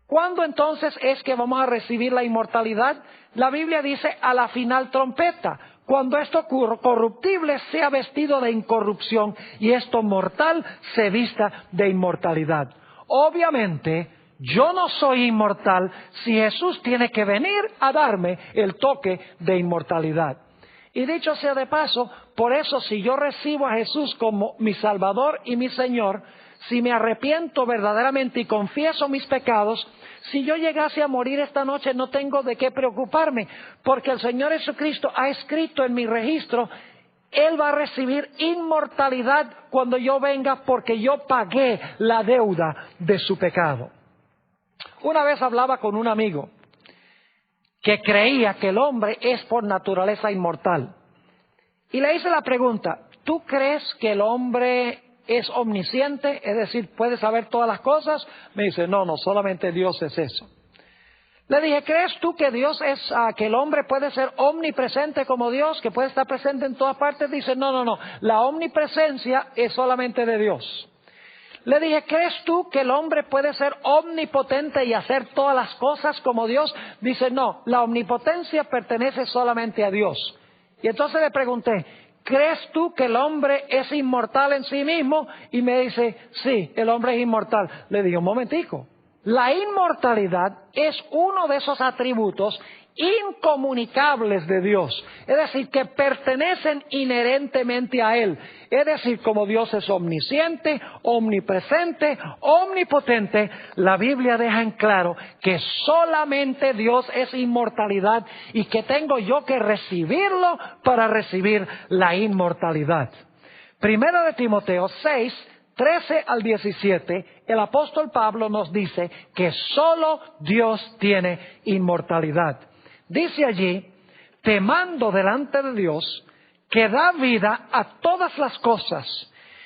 ¿Cuándo entonces es que vamos a recibir la inmortalidad? La Biblia dice a la final trompeta, cuando esto corruptible sea vestido de incorrupción y esto mortal se vista de inmortalidad. Obviamente, yo no soy inmortal si Jesús tiene que venir a darme el toque de inmortalidad. Y dicho sea de paso, por eso si yo recibo a Jesús como mi Salvador y mi Señor, si me arrepiento verdaderamente y confieso mis pecados, si yo llegase a morir esta noche no tengo de qué preocuparme, porque el Señor Jesucristo ha escrito en mi registro: Él va a recibir inmortalidad cuando yo venga, porque yo pagué la deuda de su pecado. Una vez hablaba con un amigo que creía que el hombre es por naturaleza inmortal. Y le hice la pregunta: ¿tú crees que el hombre es omnisciente? Es decir, ¿puede saber todas las cosas? Me dice, no, solamente Dios es eso. Le dije, ¿crees tú que Dios es, que el hombre puede ser omnipresente como Dios, que puede estar presente en todas partes? Dice, no, la omnipresencia es solamente de Dios. Le dije, ¿crees tú que el hombre puede ser omnipotente y hacer todas las cosas como Dios? Dice, no, la omnipotencia pertenece solamente a Dios. Y entonces le pregunté, ¿crees tú que el hombre es inmortal en sí mismo? Y me dice, sí, el hombre es inmortal. Le dije, un momentico, la inmortalidad es uno de esos atributos incomunicables de Dios, es decir, que pertenecen inherentemente a Él. Es decir, como Dios es omnisciente, omnipresente, omnipotente, la Biblia deja en claro que solamente Dios es inmortalidad y que tengo yo que recibirlo para recibir la inmortalidad. Primera de Timoteo 6, 13 al 17, el apóstol Pablo nos dice que solo Dios tiene inmortalidad. Dice allí, te mando delante de Dios, que da vida a todas las cosas,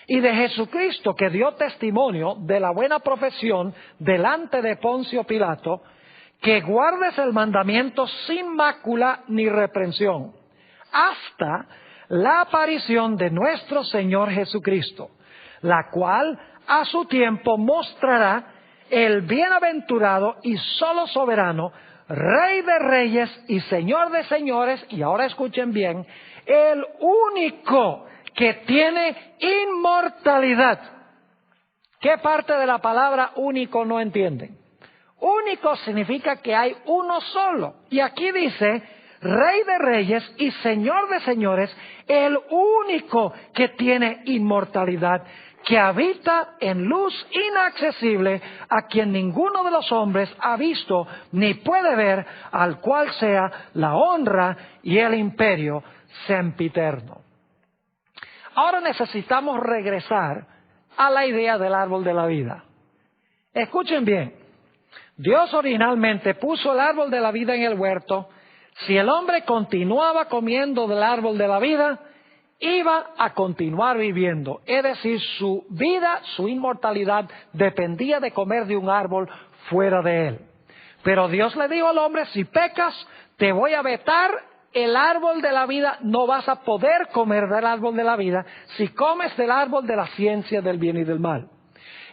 y de Jesucristo, que dio testimonio de la buena profesión delante de Poncio Pilato, que guardes el mandamiento sin mácula ni reprensión, hasta la aparición de nuestro Señor Jesucristo, la cual a su tiempo mostrará el bienaventurado y solo soberano, Rey de reyes y Señor de señores, y ahora escuchen bien, el único que tiene inmortalidad. ¿Qué parte de la palabra único no entienden? Único significa que hay uno solo. Y aquí dice, Rey de reyes y Señor de señores, el único que tiene inmortalidad, que habita en luz inaccesible, a quien ninguno de los hombres ha visto ni puede ver, al cual sea la honra y el imperio sempiterno. Ahora necesitamos regresar a la idea del árbol de la vida. Escuchen bien, Dios originalmente puso el árbol de la vida en el huerto. Si el hombre continuaba comiendo del árbol de la vida, iba a continuar viviendo, es decir, su vida, su inmortalidad dependía de comer de un árbol fuera de él. Pero Dios le dijo al hombre, si pecas, te voy a vetar el árbol de la vida, no vas a poder comer del árbol de la vida si comes del árbol de la ciencia del bien y del mal.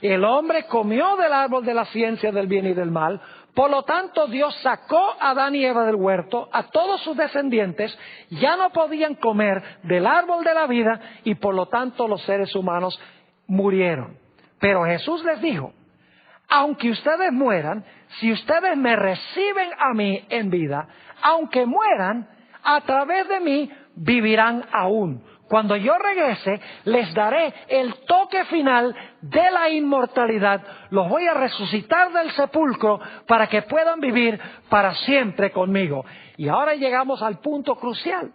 El hombre comió del árbol de la ciencia del bien y del mal. Por lo tanto, Dios sacó a Adán y Eva del huerto, a todos sus descendientes, ya no podían comer del árbol de la vida y por lo tanto los seres humanos murieron. Pero Jesús les dijo, aunque ustedes mueran, si ustedes me reciben a mí en vida, aunque mueran, a través de mí vivirán aún. Cuando yo regrese, les daré el toque final de la inmortalidad. Los voy a resucitar del sepulcro para que puedan vivir para siempre conmigo. Y ahora llegamos al punto crucial.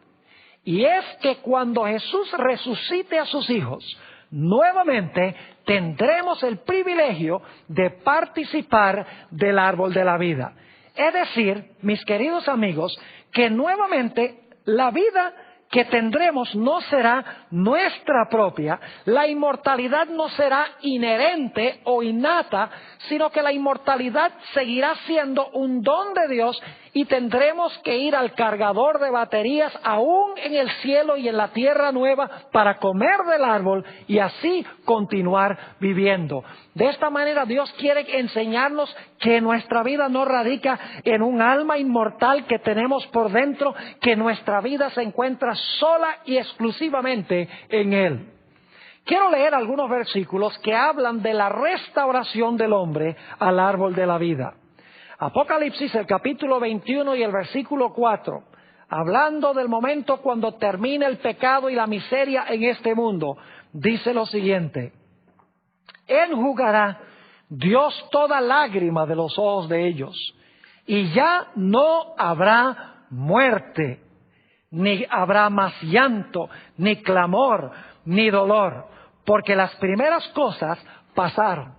Y es que cuando Jesús resucite a sus hijos, nuevamente tendremos el privilegio de participar del árbol de la vida. Es decir, mis queridos amigos, que nuevamente la vida que tendremos no será nuestra propia, la inmortalidad no será inherente o innata, sino que la inmortalidad seguirá siendo un don de Dios y tendremos que ir al cargador de baterías aún en el cielo y en la tierra nueva para comer del árbol y así continuar viviendo. De esta manera Dios quiere enseñarnos que nuestra vida no radica en un alma inmortal que tenemos por dentro, que nuestra vida se encuentra sola y exclusivamente en Él. Quiero leer algunos versículos que hablan de la restauración del hombre al árbol de la vida. Apocalipsis, el capítulo 21 y el versículo 4, hablando del momento cuando termine el pecado y la miseria en este mundo, dice lo siguiente: enjugará Dios toda lágrima de los ojos de ellos, y ya no habrá muerte, ni habrá más llanto, ni clamor, ni dolor, porque las primeras cosas pasaron.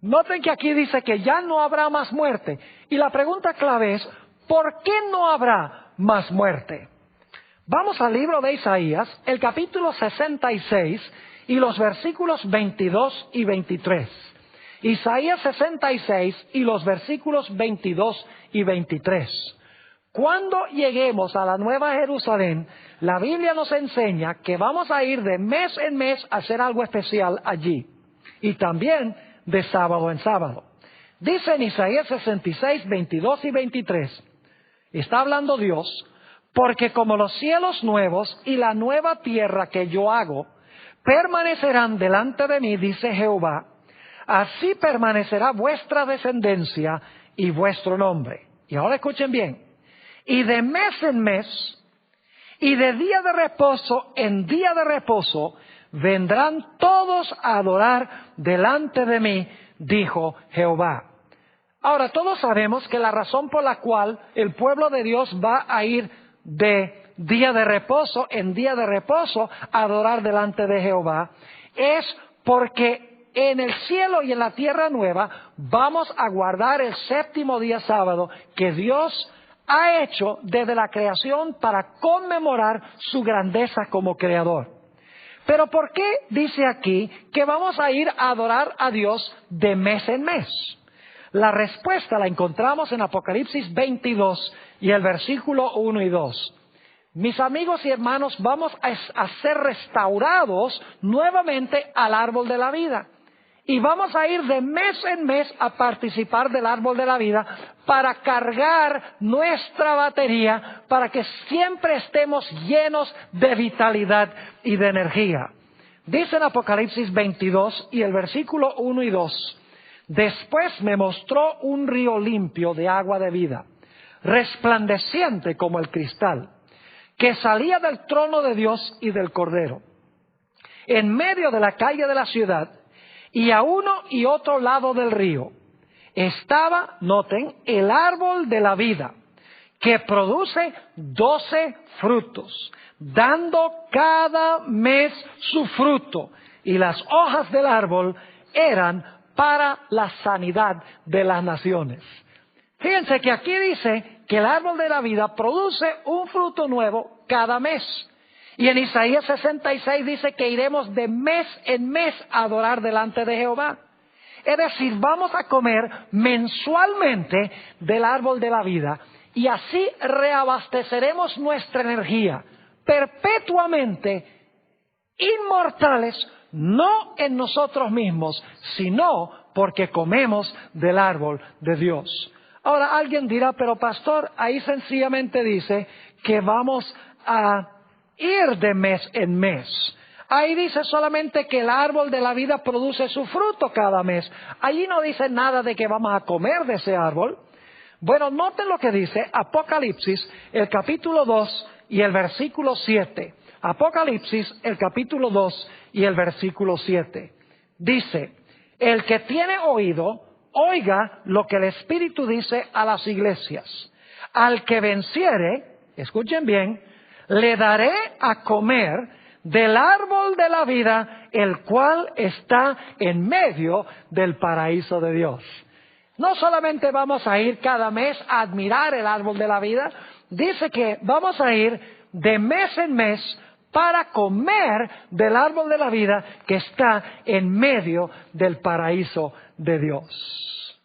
Noten que aquí dice que ya no habrá más muerte. Y la pregunta clave es, ¿por qué no habrá más muerte? Vamos al libro de Isaías, el capítulo 66 y los versículos 22 y 23. Isaías 66 y los versículos 22 y 23. Cuando lleguemos a la Nueva Jerusalén, la Biblia nos enseña que vamos a ir de mes en mes a hacer algo especial allí. Y también de sábado en sábado. Dice en Isaías 66, 22 y 23, está hablando Dios, porque como los cielos nuevos y la nueva tierra que yo hago, permanecerán delante de mí, dice Jehová, así permanecerá vuestra descendencia y vuestro nombre. Y ahora escuchen bien, y de mes en mes, y de día de reposo en día de reposo, vendrán todos a adorar delante de mí, dijo Jehová. Ahora, todos sabemos que la razón por la cual el pueblo de Dios va a ir de día de reposo en día de reposo a adorar delante de Jehová es porque en el cielo y en la tierra nueva vamos a guardar el séptimo día sábado que Dios ha hecho desde la creación para conmemorar su grandeza como creador. Pero ¿por qué dice aquí que vamos a ir a adorar a Dios de mes en mes? La respuesta la encontramos en Apocalipsis 22 y el versículo 1 y 2. Mis amigos y hermanos, vamos a ser restaurados nuevamente al árbol de la vida. Y vamos a ir de mes en mes a participar del árbol de la vida para cargar nuestra batería, para que siempre estemos llenos de vitalidad y de energía. Dice en Apocalipsis 22 y el versículo 1 y 2, después me mostró un río limpio de agua de vida, resplandeciente como el cristal, que salía del trono de Dios y del Cordero. En medio de la calle de la ciudad, y a uno y otro lado del río estaba, noten, el árbol de la vida, que produce 12 frutos, dando cada mes su fruto, y las hojas del árbol eran para la sanidad de las naciones. Fíjense que aquí dice que el árbol de la vida produce un fruto nuevo cada mes. Y en Isaías 66 dice que iremos de mes en mes a adorar delante de Jehová. Es decir, vamos a comer mensualmente del árbol de la vida y así reabasteceremos nuestra energía perpetuamente inmortales, no en nosotros mismos, sino porque comemos del árbol de Dios. Ahora alguien dirá, pero pastor, ahí sencillamente dice que vamos a ir de mes en mes. Ahí dice solamente que el árbol de la vida produce su fruto cada mes. Allí no dice nada de que vamos a comer de ese árbol. Bueno, noten lo que dice Apocalipsis, el capítulo 2 y el versículo 7. Apocalipsis, el capítulo 2 y el versículo 7. Dice, el que tiene oído, oiga lo que el Espíritu dice a las iglesias. Al que venciere, escuchen bien, le daré a comer del árbol de la vida, el cual está en medio del paraíso de Dios. No solamente vamos a ir cada mes a admirar el árbol de la vida, dice que vamos a ir de mes en mes para comer del árbol de la vida que está en medio del paraíso de Dios.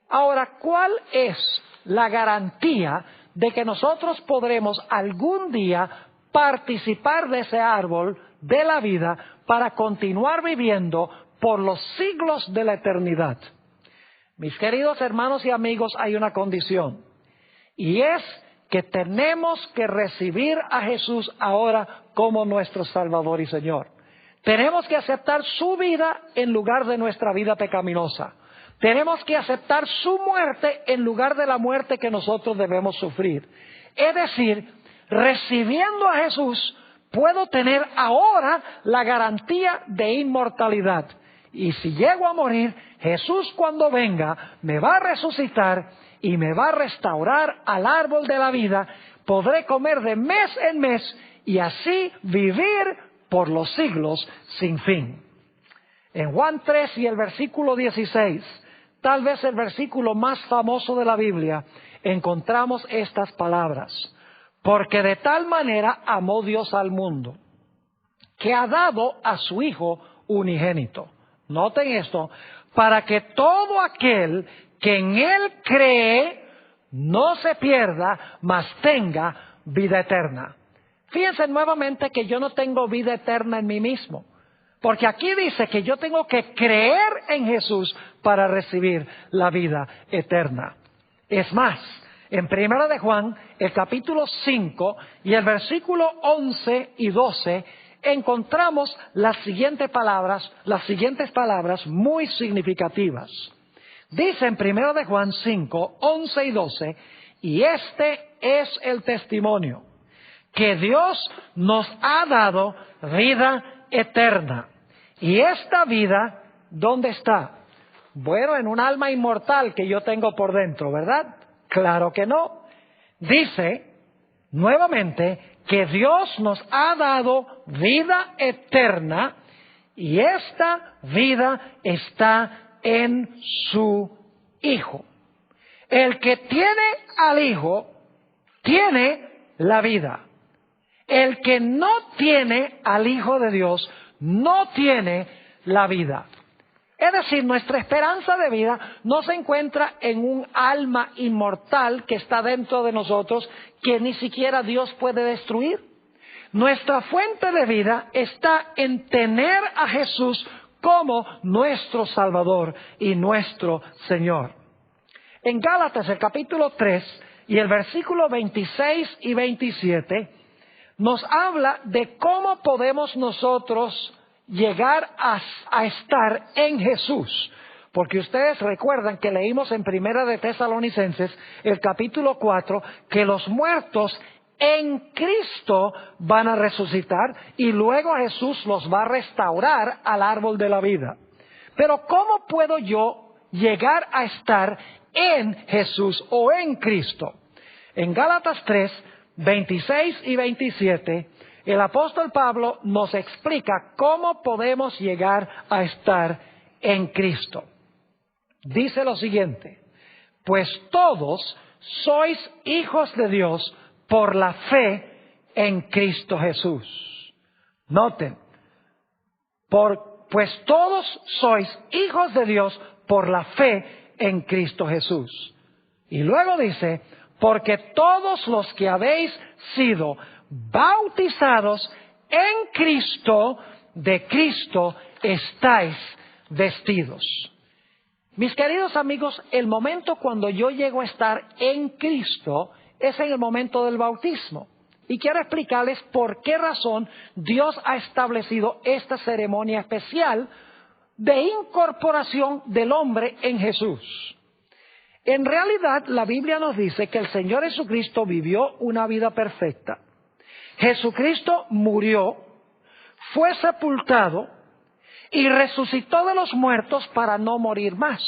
Ahora, ¿cuál es la garantía de que nosotros podremos algún día participar de ese árbol de la vida para continuar viviendo por los siglos de la eternidad? Mis queridos hermanos y amigos, hay una condición, y es que tenemos que recibir a Jesús ahora como nuestro Salvador y Señor. Tenemos que aceptar su vida en lugar de nuestra vida pecaminosa. Tenemos que aceptar su muerte en lugar de la muerte que nosotros debemos sufrir. Es decir, recibiendo a Jesús, puedo tener ahora la garantía de inmortalidad. Y si llego a morir, Jesús cuando venga me va a resucitar y me va a restaurar al árbol de la vida. Podré comer de mes en mes y así vivir por los siglos sin fin. En Juan 3 y el versículo 16, tal vez el versículo más famoso de la Biblia, encontramos estas palabras. Porque de tal manera amó Dios al mundo, que ha dado a su Hijo unigénito. Noten esto, para que todo aquel que en Él cree no se pierda, mas tenga vida eterna. Fíjense nuevamente que yo no tengo vida eterna en mí mismo, porque aquí dice que yo tengo que creer en Jesús para recibir la vida eterna. Es más, en 1 de Juan, el capítulo 5 y el versículo 11 y 12, encontramos las siguientes palabras muy significativas. Dice en 1 de Juan 5, 11 y 12, y este es el testimonio, que Dios nos ha dado vida eterna. Y esta vida, ¿dónde está? Bueno, en un alma inmortal que yo tengo por dentro, ¿verdad? Claro que no. Dice nuevamente que Dios nos ha dado vida eterna y esta vida está en su Hijo. El que tiene al Hijo tiene la vida. El que no tiene al Hijo de Dios no tiene la vida. Es decir, nuestra esperanza de vida no se encuentra en un alma inmortal que está dentro de nosotros, que ni siquiera Dios puede destruir. Nuestra fuente de vida está en tener a Jesús como nuestro Salvador y nuestro Señor. En Gálatas, el capítulo 3 y el versículo 26 y 27, nos habla de cómo podemos nosotros llegar a estar en Jesús. Porque ustedes recuerdan que leímos en Primera de Tesalonicenses, el capítulo 4, que los muertos en Cristo van a resucitar y luego Jesús los va a restaurar al árbol de la vida. Pero ¿cómo puedo yo llegar a estar en Jesús o en Cristo? En Gálatas 3, 26 y 27, el apóstol Pablo nos explica cómo podemos llegar a estar en Cristo. Dice lo siguiente: pues todos sois hijos de Dios por la fe en Cristo Jesús. Noten, pues todos sois hijos de Dios por la fe en Cristo Jesús. Y luego dice, porque todos los que habéis sido bautizados en Cristo, de Cristo estáis vestidos. Mis queridos amigos, el momento cuando yo llego a estar en Cristo es en el momento del bautismo. Y quiero explicarles por qué razón Dios ha establecido esta ceremonia especial de incorporación del hombre en Jesús. En realidad, la Biblia nos dice que el Señor Jesucristo vivió una vida perfecta. Jesucristo murió, fue sepultado y resucitó de los muertos para no morir más.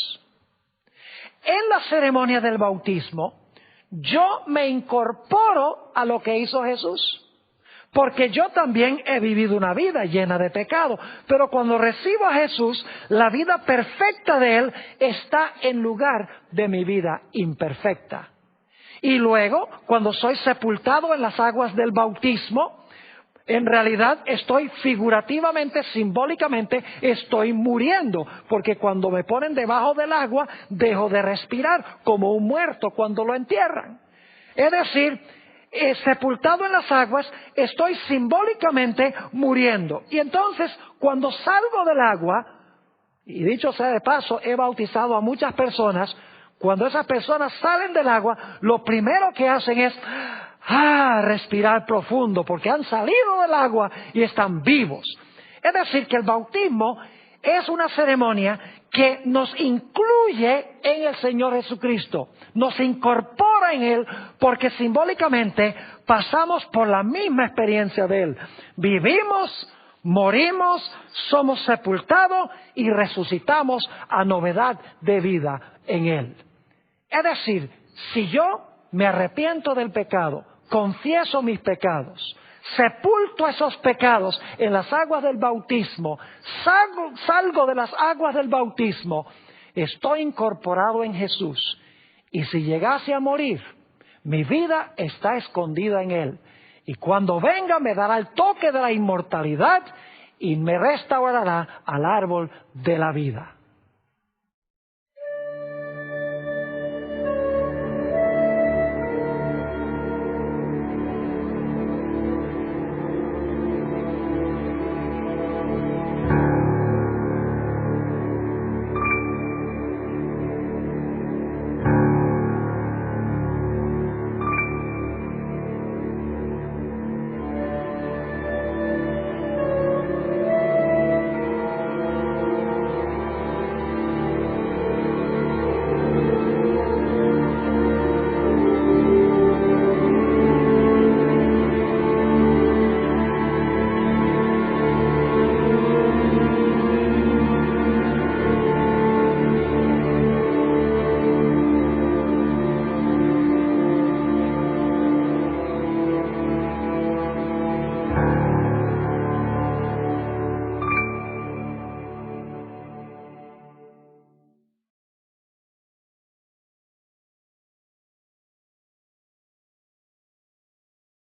En la ceremonia del bautismo, yo me incorporo a lo que hizo Jesús. Porque yo también he vivido una vida llena de pecado. Pero cuando recibo a Jesús, la vida perfecta de Él está en lugar de mi vida imperfecta. Y luego, cuando soy sepultado en las aguas del bautismo, en realidad estoy figurativamente, simbólicamente, estoy muriendo. Porque cuando me ponen debajo del agua, dejo de respirar como un muerto cuando lo entierran. Es decir, sepultado en las aguas, estoy simbólicamente muriendo. Y entonces, cuando salgo del agua, y dicho sea de paso, he bautizado a muchas personas, cuando esas personas salen del agua, lo primero que hacen es respirar profundo, porque han salido del agua y están vivos. Es decir, que el bautismo es una ceremonia que nos incluye en el Señor Jesucristo, nos incorpora en Él, porque simbólicamente pasamos por la misma experiencia de Él. Vivimos, morimos, somos sepultados y resucitamos a novedad de vida en Él. Es decir, si yo me arrepiento del pecado, confieso mis pecados, sepulto esos pecados en las aguas del bautismo, salgo de las aguas del bautismo, estoy incorporado en Jesús. Y si llegase a morir, mi vida está escondida en Él. Y cuando venga me dará el toque de la inmortalidad y me restaurará al árbol de la vida.